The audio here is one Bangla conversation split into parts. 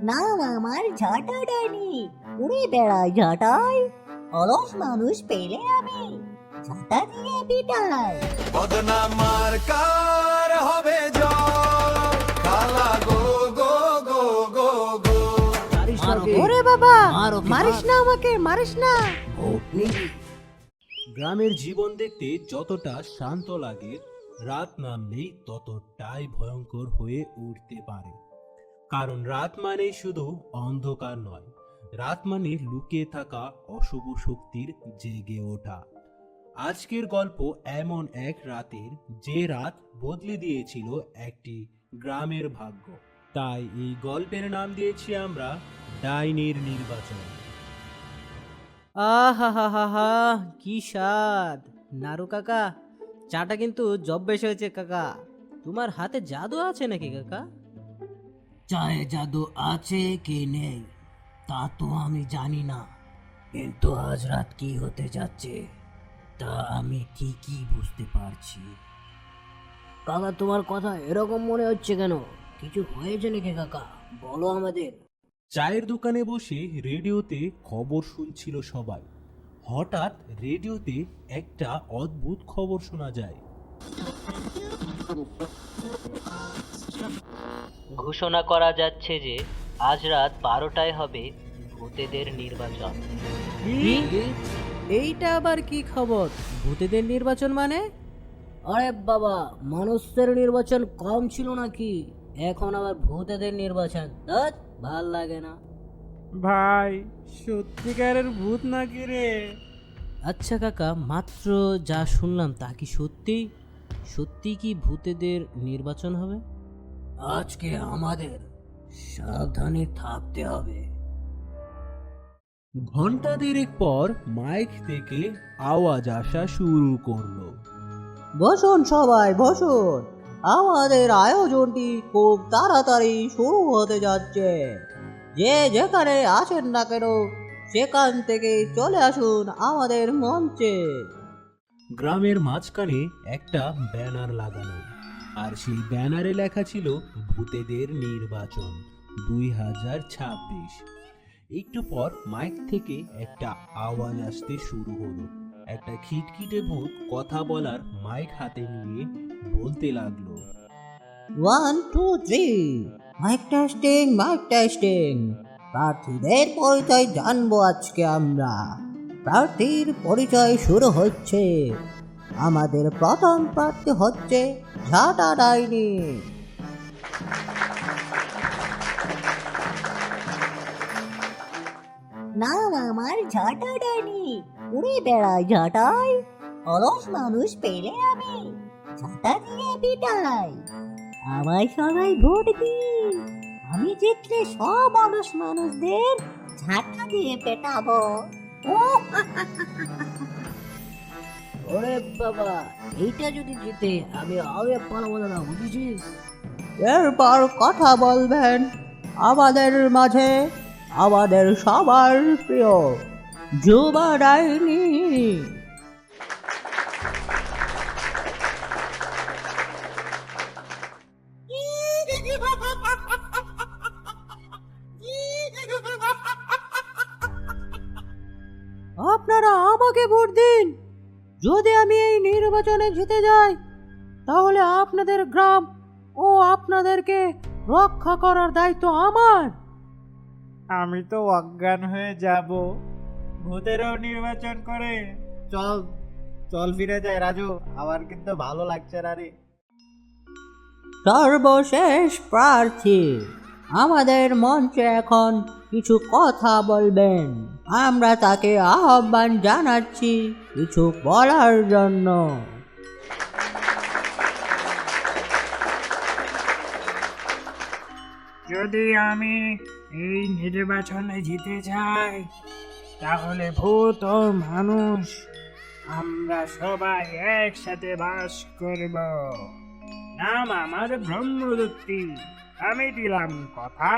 নাম আমার ঝাঁটা ডাইনি, উড়ে বেড়ায় ঝাঁটায়, অলস মানুষ পেলে আমি ঝাঁটা দিয়ে পিটাই। বদনাম মার্কার হবে জয়, খালা গো গো গো গো গো। ওরে বাবা, মারিস না আমাকে, মারিস না। গ্রামের জীবন দেখতে যতটা শান্ত লাগে, রাত নামলেই ততটাই ভয়ঙ্কর হয়ে উঠতে পারে। কারণ রাত মানে শুধু অন্ধকার নয়, রাত মানে লুকিয়ে থাকা অশুভ শক্তির জেগে ওঠা। আজকের গল্প এমন এক রাতের, যে রাত বদলে দিয়েছিল একটি গ্রামের ভাগ্য। তাই এই গল্পের নাম দিয়েছি আমরা ডাইনির নির্বাচন। আহা হা হা হা, কি স্বাদ। নারু কাকা, চাটা কিন্তু জব্বেশ হয়েছে কাকা। তোমার হাতে জাদু আছে নাকি কাকা? চায়ে জাদু আছে কি নেই তা তো আমি জানি না, কিন্তু আজ রাত কি হতে যাচ্ছে তা আমি ঠিকই বুঝতে পারছি। কাকা, তোমার কথা এরকম মনে হচ্ছে কেন? কিছু হয়েছে নাকি কাকা? বলো আমাদের। চায়ের দোকানে বসে রেডিওতে খবর শুনছিল সবাই। হঠাৎ রেডিওতে একটা অদ্ভুত খবর শোনা যায়। ঘোষণা করা যাচ্ছে যে আজ রাত 12টায় হবে ভূতেদের নির্বাচন। এইটা আবার কি খবর? ভূতেদের নির্বাচন মানে? আরে বাবা, মানুষের নির্বাচন কম ছিল নাকি? এখন আবার ভূতেদের নির্বাচন, ধ্যাৎ, ভাল লাগে না। ভাই, সত্যিকারের ভূত নাকি রে? আচ্ছা কাকা, মাত্র যা শুনলাম তা কি সত্যি? সত্যি কি ভূতেদের নির্বাচন হবে? আজকে আমাদের সাবধানে থাকতে হবে। ঘন্টা দেড়েক পর মাইক থেকে আওয়াজ আসা শুরু করলো। বসুন সবাই বসুন, আমাদের আয়োজনটি খুব তাড়াতাড়ি শুরু হতে যাচ্ছে। যে যেখানে আসেন না কেন, সেখান থেকে চলে আসুন আমাদের মঞ্চে। গ্রামের মাঝখানে একটা ব্যানার লাগানো, আর সেই ব্যানারে লেখা ছিল ভূতেদের নির্বাচন 2026। একটু পর মাইক থেকে একটা আওয়াজ আসতে শুরু হলো। একটা খিটখিটে ভূত কথা বলার মাইক হাতে নিয়ে বলতে লাগলো। 1 2 3, মাইক টেস্টিং, মাইক টেস্টিং। প্রার্থীদের পরিচয় জানবো আজকে আমরা। প্রার্থীর পরিচয় শুরু হচ্ছে। আমাদের প্রথম প্রার্থী হচ্ছে ঝাঁটা ডাইনি। নাম আমার ঝাঁটা ডাইনি, উড়ে বেড়ায় ঝাঁটায়, অলস মানুষ পেলে আমি ঝাঁটা দিয়ে পিটাই। আমায় সবাই ভোট দিন, আমি জিতলে সব অলস মানুষদের ঝাঁটা দিয়ে পেটাবো। ও ওরে বাবা, এইটা যদি জিতে আমি আগে পালাবো না, বুঝেছিস? এরপর কথা বলবেন আমাদের মাঝে আমাদের সবার প্রিয় যুবা ডাইনি। আপনারা আমাকে ভোট দিন। যদি আমি এই নির্বাচনে জিতে যাই, তাহলে আপনাদের গ্রাম ও আপনাদেরকে রক্ষা করার দায়িত্ব আমার। আমি তো অজ্ঞান হয়ে যাব, ভূতেরও নির্বাচন করে। চল চল ফিরে যাই রাজু, আমার কিন্তু ভালো লাগছে না রে। সর্বশেষ প্রার্থী আমাদের মঞ্চে এখন কিছু কথা বলবেন। আমরা তাকে আহ্বান জানাচ্ছি কিছু বলার জন্য। যদি আমি এই নির্বাচনে জিতে যাই, তাহলে ভূত ও মানুষ আমরা সবাই একসাথে বাস করব। নাম আমার ব্রহ্মদত্তি। আমি দিলাম কথা,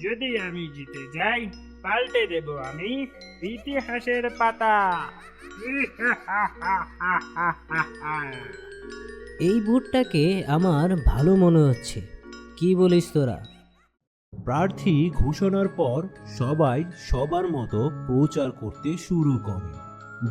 যদি আমি জিতে যাই পাল্টে দেব আমি ইতিহাসের পাতা। এই ভোটটাকে আমার ভালো মনে হচ্ছে। কি বলিস তোরা? প্রার্থী ঘোষণার পর সবাই সবার মতো প্রচার করতে শুরু করে।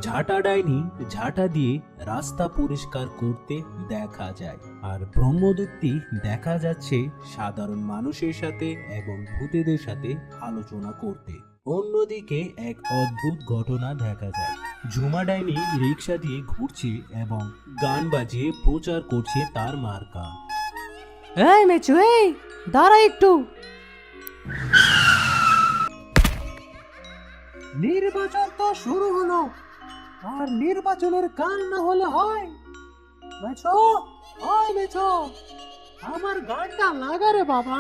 ঝাঁটা ডাইনি ঝাঁটা দিয়ে রাস্তা পরিষ্কার করতে দেখা যায়, আর ব্রহ্মদত্তী দেখা যাচ্ছে সাধারণ মানুষের সাথে এবং ভূতেদের সাথে আলোচনা করতে। অন্যদিকে এক অদ্ভুত ঘটনা দেখা যায়। ঝুমা ডাইনি রিক্সা দিয়ে ঘুরছে এবং গান বাজিয়ে প্রচার করছে তার মার্কা। এই মেচু, এই দাঁড়া একটু। নির্বাচন তো শুরু হলো, আর নির্বাচনের গান না হলে হয়? মেচো, ওই মেচো, আমার গানটা লাগা রে বাবা।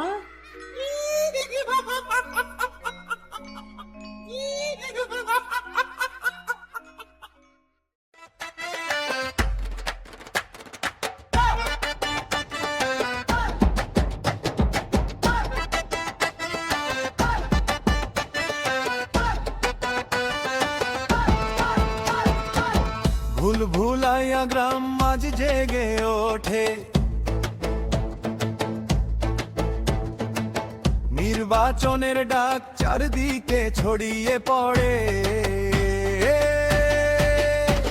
ভুল ভুলাইয়া গ্রাম মাঝ জেগে ওঠে, নির্বাচনের ডাক চারদিকে ছড়িয়ে পড়ে।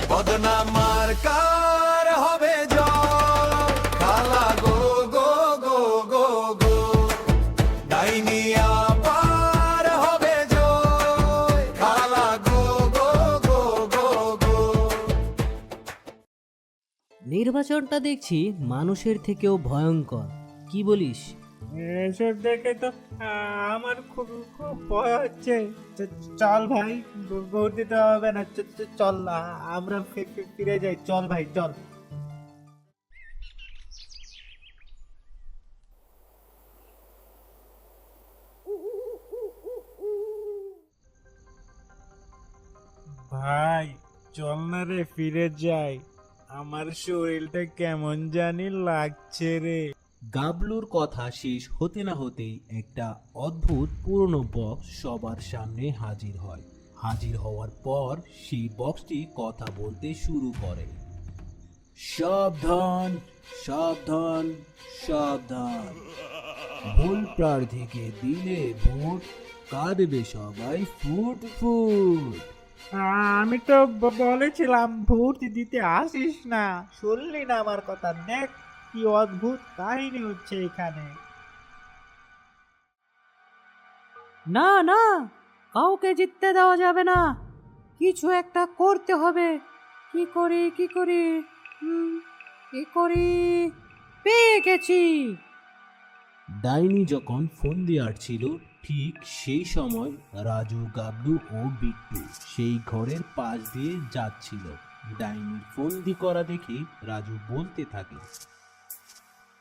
বদনাম মার্কার হবে জয়, কালা গো গো গো গো গো, ডাইনি আবার হবে জয়, কালা গো গো গো গো গো। নির্বাচনটা দেখছি মানুষের থেকেও ভয়ঙ্কর, কি বলিস? এসব দেখে তো আমার খুব খুব ভয় হচ্ছে। চল ভাই, ভোট দিতে হবে না, চল আমরা ফিরে যাই। চল ভাই, চল। ভাই চল না রে, ফিরে যাই। আমার শরীরটা কেমন জানি লাগছে রে। গাবলুর কথা শেষ হতে না হতেই একটা অদ্ভুত পুরনো বক্স সবার সামনে হাজির হয়। হাজির হওয়ার পর সেই বক্সটি কথা বলতে শুরু করে। সাবধান, সাবধান, সাবধান, ভুল প্রার্থীকে দিলে ভোট কাঁদবে সবাই ফুট ফুট। আমি তো বলেছিলাম ভোট দিতে আসিস না, শুনলি না আমার কথা? দেখ কি অদ্ভুত কাহিনী হচ্ছে এখানে। না না, কাউকে জিততে দেওয়া যাবে না, কিছু একটা করতে হবে। কি করি কি করি, কি করি, পেয়ে গেছি। ডাইনি যখন ফোন দিয়ে আসছিল ঠিক সেই সময় রাজু, গাবলু ও বিট্টু সেই ঘরের পাশ দিয়ে যাচ্ছিল। ডাইনির ফন্দি করা দেখে রাজু বলতে থাকে,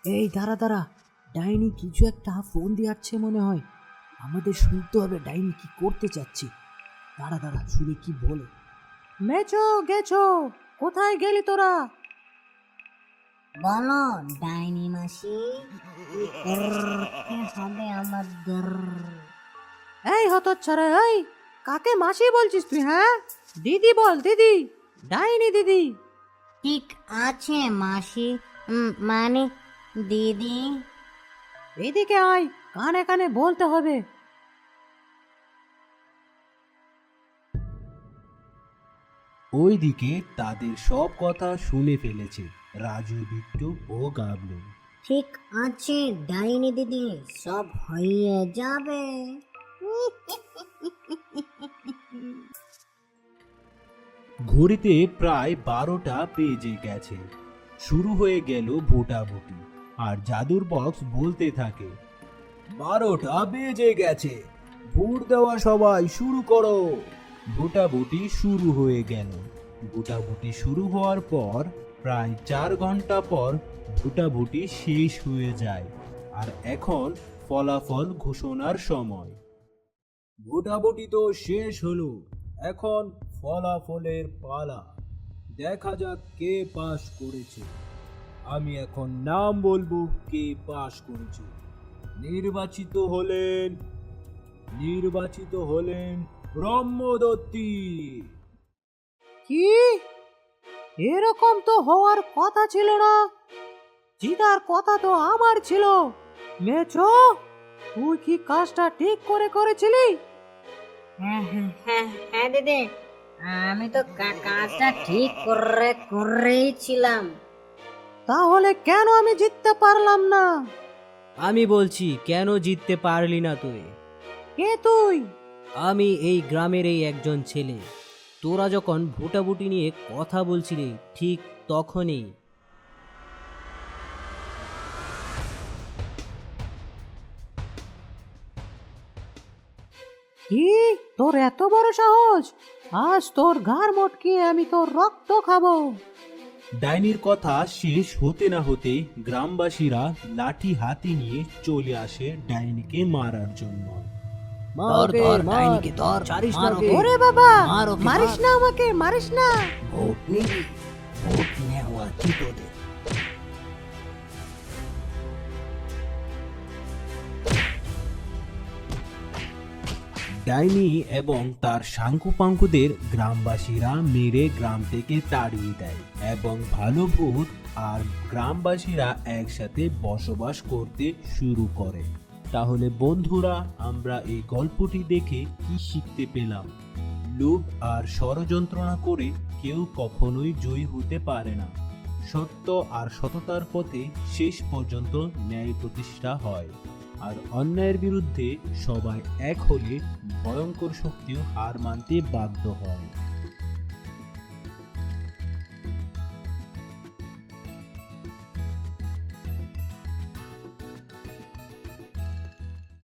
এই দাঁড়া দাঁড়া, ডাইনি কিছু একটা ফোন দিয়ে আসছে মনে হয়, আমাদের শুনতে হবে ডাইনি কি করতে চাচ্ছে। দাঁড়া দাঁড়া, শুনে কি বলে। মেচো গেছো, কোথায় গেলি তোরা? বলো ডাইনি মাসি, কি করতে হবে আমাদের? এই হতচ্ছাড়া, এই কাকে মাসি বলছিস তুই? হ্যাঁ, দিদি বল, দিদি, ডাইনি দিদি। ঠিক আছে মাসি, মানে দিদি। এদিকে আয়, কানে কানে বলতে হবে। ওইদিকে তাদের সব কথা শুনে ফেলেছে রাজু, বিট্টু ও গাবলু। ঠিক আছে ডাইনি দিদি, সব হয়ে যাবে। ঘড়িতে প্রায় 12টা বেজে গেছে। শুরু হয়ে গেল ভোটাভুটি, আর জাদুর বক্স বলতে থাকে, 12টা বেজে গেছে, ভোট দেওয়া সবাই শুরু করো। ভোটাভুটি শুরু হয়ে গেল। ভোটাভুটি শুরু হওয়ার পর প্রায় 4 ঘন্টা পর ভোটাভুটি শেষ হয়ে যায়, আর এখন ফলাফল ঘোষণার সময়। ভোটাভুটি তো শেষ হলো, এখন ফলাফলের পালা। দেখা যাক কে পাস করেছে। আমি এখন নাম বলবো কে পাস করেছে। নির্বাচিত হলেন ব্রহ্মদত্তী। কি? এরকম তো হওয়ার কথা ছিল না, জিতার কথা তো আমার ছিল। মেছো, তুই কি কাজটা ঠিক করেছিলি? হ্যাঁ দিদি, আমি তো কাজটা ঠিক করেই ছিলাম। তাহলে কেন আমি জিততে পারলাম না? আমি বলছি কেন জিততে পারলি না তুই? কে তুই? আমি এই গ্রামের এই একজন ছেলে। তোরা যখন ভোটাভুটি নিয়ে কথা বলছিলি ঠিক তখনই কি, তোর এত বড় সাহস? আজ তোর ঘাড় মটকিয়ে আমি তোর রক্ত খাবো। ডাইনির কথা শেষ হতে না হতে গ্রামবাসীরা লাঠি হাতে নিয়ে চলে আসে ডাইনিকে মারার জন্য। ধর ধর ডাইনিকে ধর, ছাড়িস না ওকে। ওরে বাবা, মার ওকে, মারিস মার। না আমাকে, মারিস না। ভোট নিবি, ভোট নেওয়া কি তোদের? ডাইনি এবং তার শাঙ্কুপাঙ্কুদের গ্রামবাসীরা মেরে গ্রাম থেকে তাড়িয়ে দেয় এবং ভালো ভূত আর গ্রামবাসীরা একসাথে বসবাস করতে শুরু করে। তাহলে বন্ধুরা, আমরা এই গল্পটি দেখে কি শিখতে পেলাম? লোভ আর ষড়যন্ত্রণা করে কেউ কখনোই জয়ী হতে পারে না। সত্য আর সততার পথে শেষ পর্যন্ত ন্যায় প্রতিষ্ঠা হয়, আর অন্যায়ের বিরুদ্ধে সবাই এক হলে ভয়ঙ্কর শক্তিও হার মানতে বাধ্য হয়।